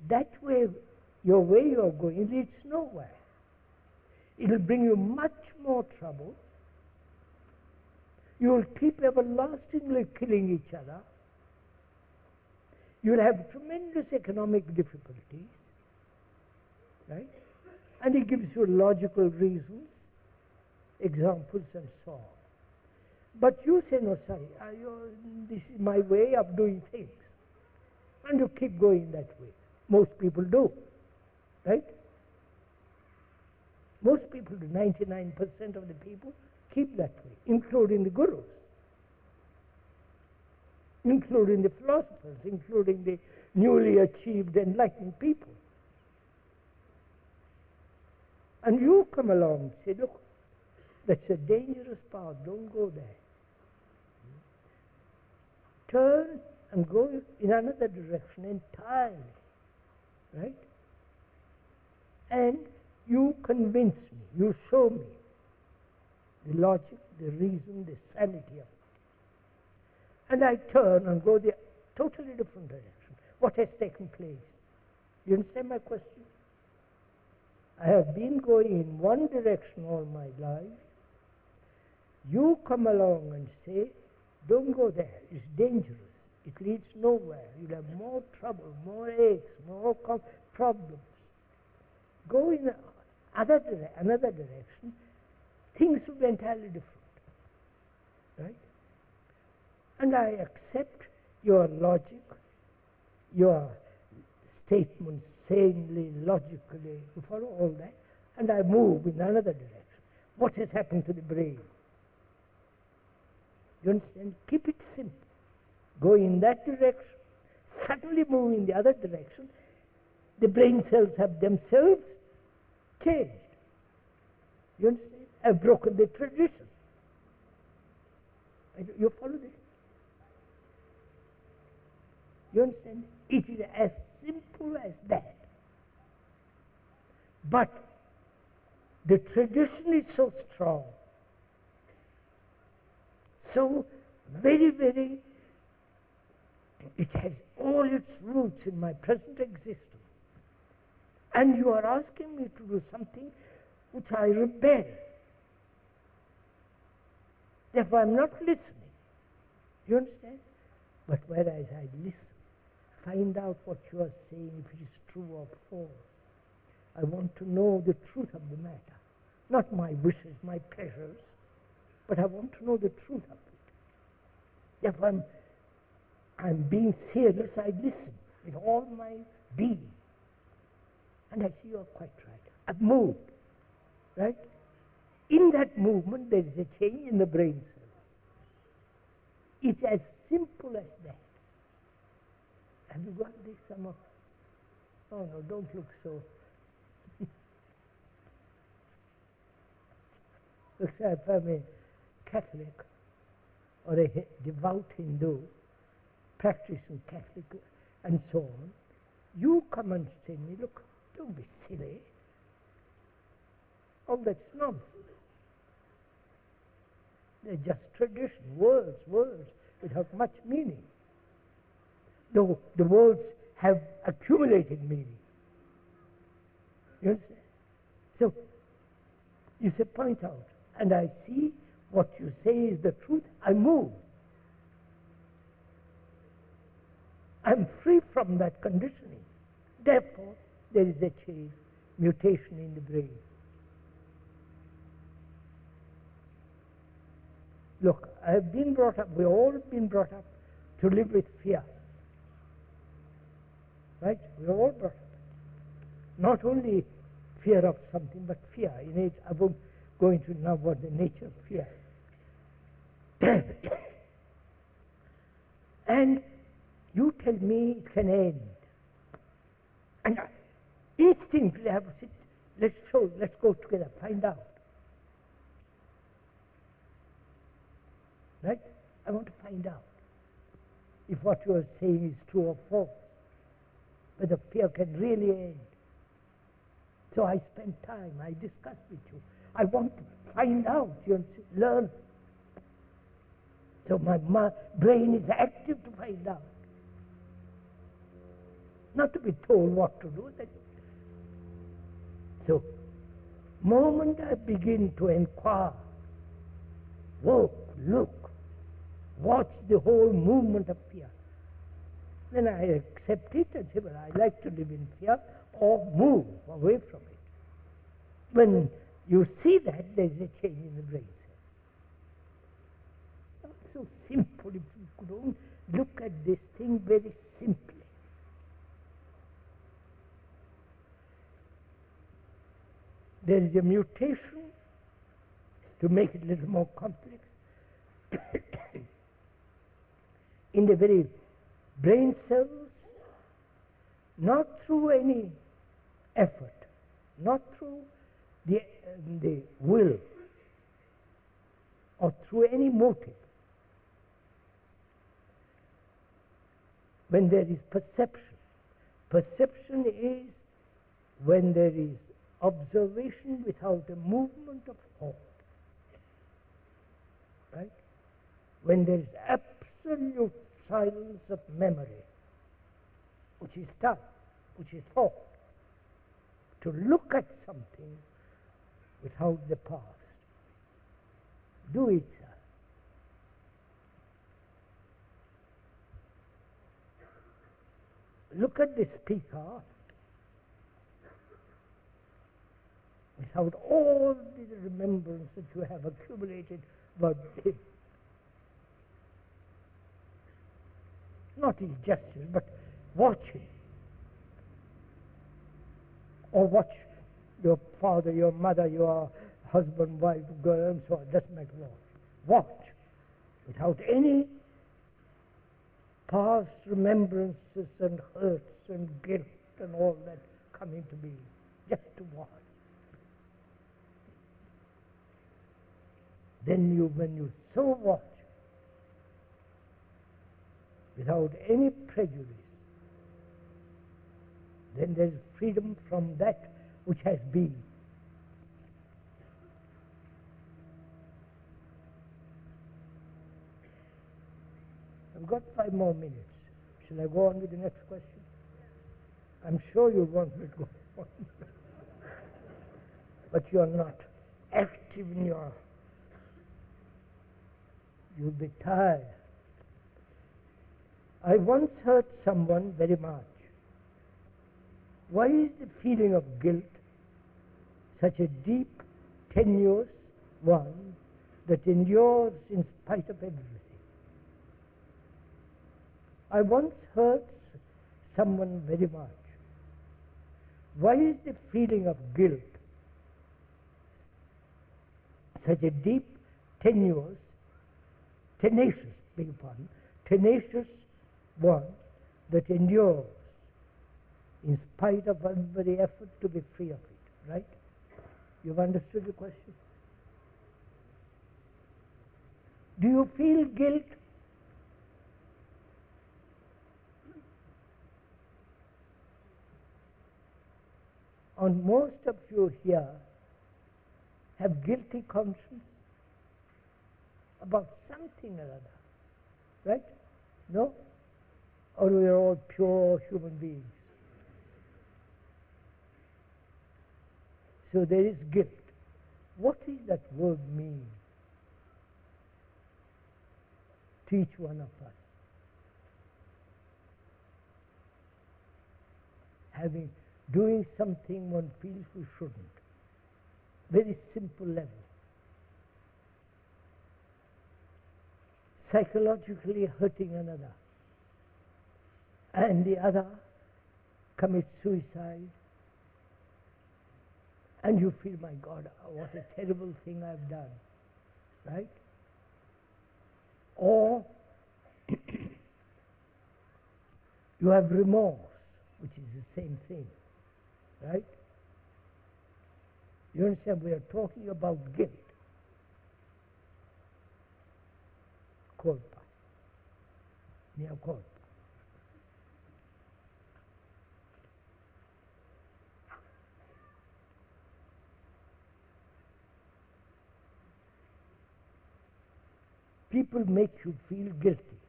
that way, your way you're going leads nowhere. It'll bring you much more trouble. You'll keep everlastingly killing each other. You'll have tremendous economic difficulties, right? And he gives you logical reasons, examples, and so on. But you say, no, sorry, this is my way of doing things. And you keep going that way. Most people do, right? Most people do, 99% of the people keep that way, including the gurus, including the philosophers, including the newly achieved enlightened people. And you come along and say, look, that's a dangerous path, don't go there. Turn and go in another direction entirely, right? And you convince me, you show me the logic, the reason, the sanity of it. And I turn and go the totally different direction. What has taken place? You understand my question? I have been going in one direction all my life. You come along and say, don't go there, it's dangerous, it leads nowhere, you'll have more trouble, more aches, more problems. Go in another direction, things will be entirely different, right? And I accept your logic, your statements sanely, logically, you follow all that, and I move in another direction. What has happened to the brain? You understand? Keep it simple. Go in that direction, suddenly move in the other direction. The brain cells have themselves changed. You understand? I've broken the tradition. You follow this? You understand? It is as simple as that. But the tradition is so strong, so very, very, it has all its roots in my present existence. And you are asking me to do something which I rebel. Therefore, I'm not listening. You understand? But whereas I listen, find out what you are saying, if it is true or false. I want to know the truth of the matter. Not my wishes, my pleasures, but I want to know the truth of it. If I'm being serious, I listen with all my being. And I see you are quite right. I've moved, right? In that movement, there is a change in the brain cells. It's as simple as that. Have you got this? Some of, oh no, don't look so. Looks like if I'm a Catholic or a devout Hindu, practicing Catholic and so on, you come and say to me, look, don't be silly. All that's nonsense. They're just tradition, words without much meaning. Though the words have accumulated meaning. You understand? So, you say, point out, and I see what you say is the truth, I move. I'm free from that conditioning. Therefore, there is a change, mutation in the brain. Look, I have been brought up, we've all been brought up to live with fear. Right? We're all brought up. Not only fear of something, but fear. I won't go into now what the nature of fear. And you tell me it can end. And instinctively I have to sit, let's go together, find out. Right? I want to find out if what you are saying is true or false, whether fear can really end. So I spend time, I discuss with you. I want to find out, learn. So my brain is active to find out. Not to be told what to do. So, moment I begin to inquire, look, watch the whole movement of fear. Then I accept it and say, well, I like to live in fear, or move away from it. When you see that, there is a change in the brain cells. Not so simple, if you could only look at this thing very simply. There is a mutation, to make it a little more complex, in the very brain cells, not through any effort, not through the will, or through any motive. When there is perception, perception is when there is observation without a movement of thought. Right? When there is absolute silence of memory, which is thought, which is thought. To look at something without the past. Do it, sir. Look at the speaker without all the remembrance that you have accumulated about him. Not his gestures, but watch him. Or watch your father, your mother, your husband, wife, girl, and so on. Doesn't matter what. Watch without any past remembrances and hurts and guilt and all that coming to being. Just to watch. Then when you so watch, without any prejudice, then there is freedom from that which has been. I've got 5 more minutes. Shall I go on with the next question? I'm sure you want me to go on. But you're not active in your... You'll be tired. I once hurt someone very much. Why is the feeling of guilt such a deep, tenuous one that endures in spite of everything? I once hurt someone very much. Why is the feeling of guilt such a deep, tenuous, tenacious, beg your pardon, tenacious one that endures in spite of every effort to be free of it, right? You've understood the question? Do you feel guilt? And most of you here have guilty conscience about something or other, right? No? Or we are all pure human beings. So there is guilt. What does that word mean to each one of us? Doing something one feels we shouldn't. Very simple level. Psychologically hurting another. And the other commits suicide. And you feel, my God, what a terrible thing I've done. Right? Or you have remorse, which is the same thing. Right? You understand? We are talking about guilt. Culpa. Mea culpa. People make you feel guilty.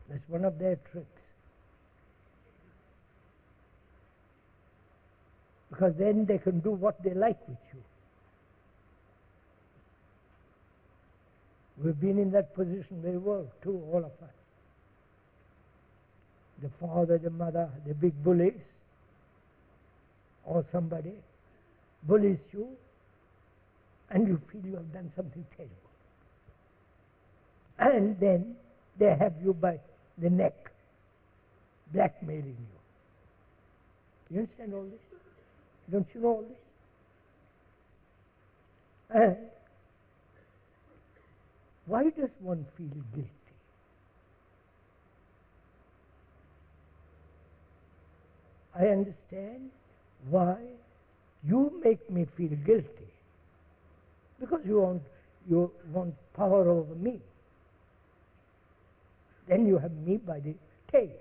That's one of their tricks. Because then they can do what they like with you. We've been in that position very well, too, all of us. The father, the mother, the big bullies, or somebody bullies you, and you feel you have done something terrible. And then they have you by the neck, blackmailing you. You understand all this? Don't you know all this? And why does one feel guilty? I understand why you make me feel guilty. Because you want power over me. Then you have me by the tail.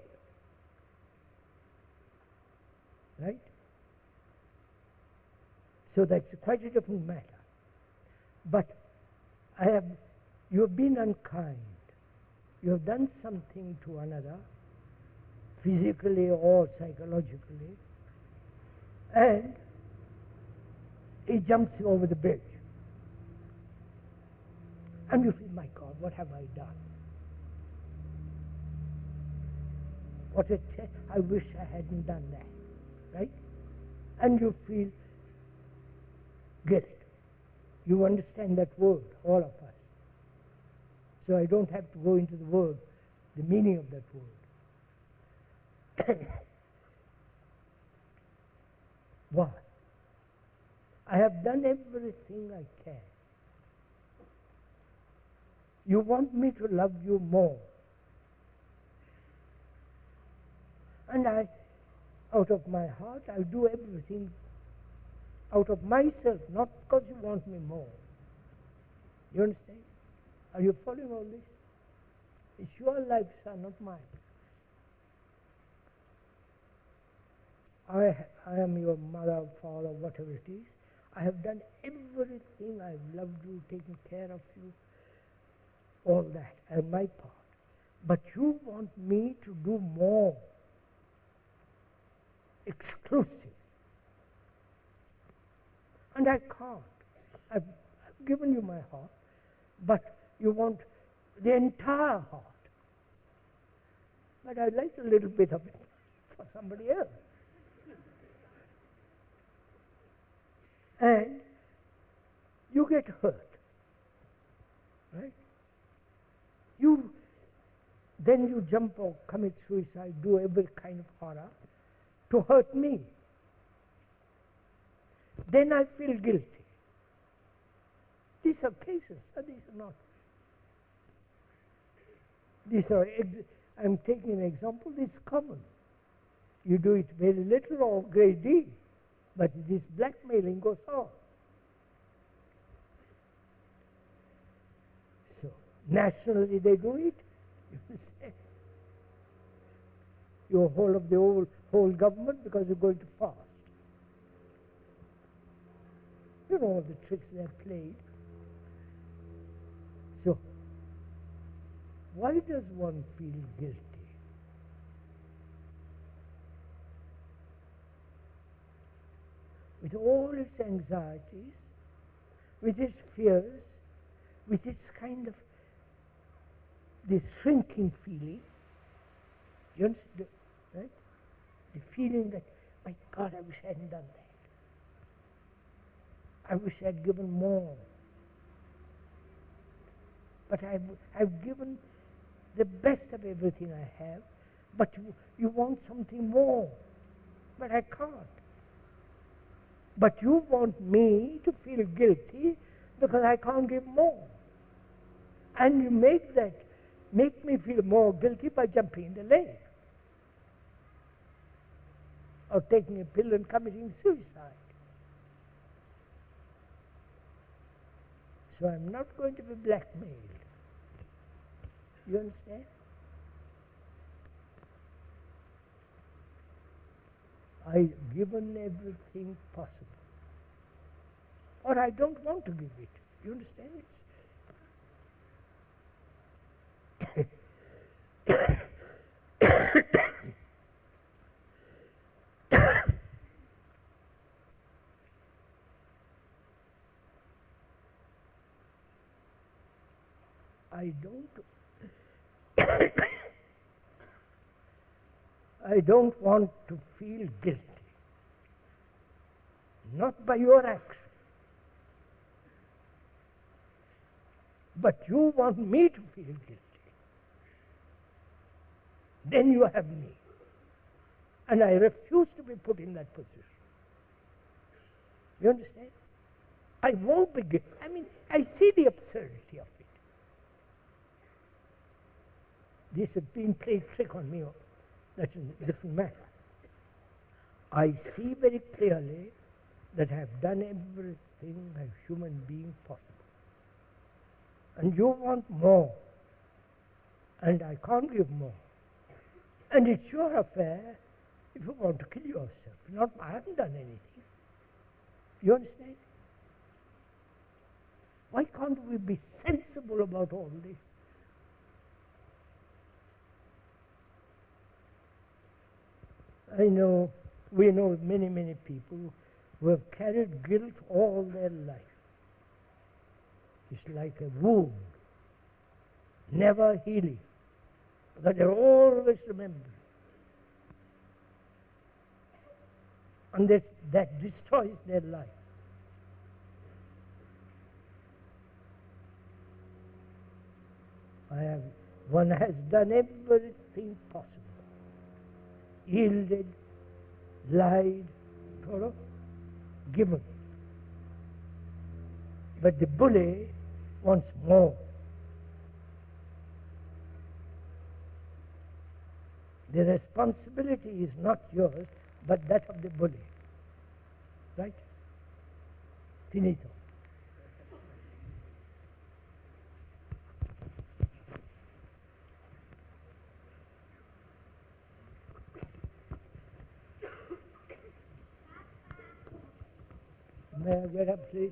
Right? So that's quite a different matter. But you have been unkind. You have done something to another, physically or psychologically, and it jumps over the bridge. And you feel, my God, what have I done? I wish I hadn't done that, right? And you feel guilt. You understand that word, all of us. So I don't have to go into the word, the meaning of that word. Why? I have done everything I can. You want me to love you more. And out of my heart, I do everything out of myself, not because you want me more. You understand? Are you following all this? It's your life, son, not mine. I am your mother, father, whatever it is. I have done everything. I've loved you, taken care of you, all that, and my part. But you want me to do more. Exclusive. And I can't. I've given you my heart, but you want the entire heart. but I'd like a little bit of it for somebody else. And you get hurt, right? Then you jump or commit suicide, do every kind of horror to hurt me. Then I feel guilty. These are cases, these are not. These are, I'm taking an example, this is common. You do it very little or great deal, but this blackmailing goes on. So, nationally they do it, you understand? You hold up the whole government because you're going to fast. You know all the tricks they have played. So, why does one feel guilty? With all its anxieties, with its fears, with its kind of this shrinking feeling, you understand, right? The feeling that, my God, I wish I hadn't done that. I wish I had given more. But I've given the best of everything I have, but you want something more, but I can't. But you want me to feel guilty because I can't give more. And you make me feel more guilty by jumping in the lake or taking a pill and committing suicide. So I'm not going to be blackmailed. You understand? I've given everything possible. Or I don't want to give it. You understand? I don't want to feel guilty. Not by your action. But you want me to feel guilty. Then you have me. And I refuse to be put in that position. You understand? I won't be guilty. I mean, I see the absurdity of it. This has been played trick on me. That's a different matter. I see very clearly that I have done everything a human being possible. And you want more. And I can't give more. And it's your affair if you want to kill yourself. Not, I haven't done anything. You understand? Why can't we be sensible about all this? We know many, many people who have carried guilt all their life. It's like a wound, never healing, because they're always remembering. And that destroys their life. One has done everything possible. Yielded, lied, follow, given. But the bully wants more. The responsibility is not yours, but that of the bully. Right? Finito. May I get up, please?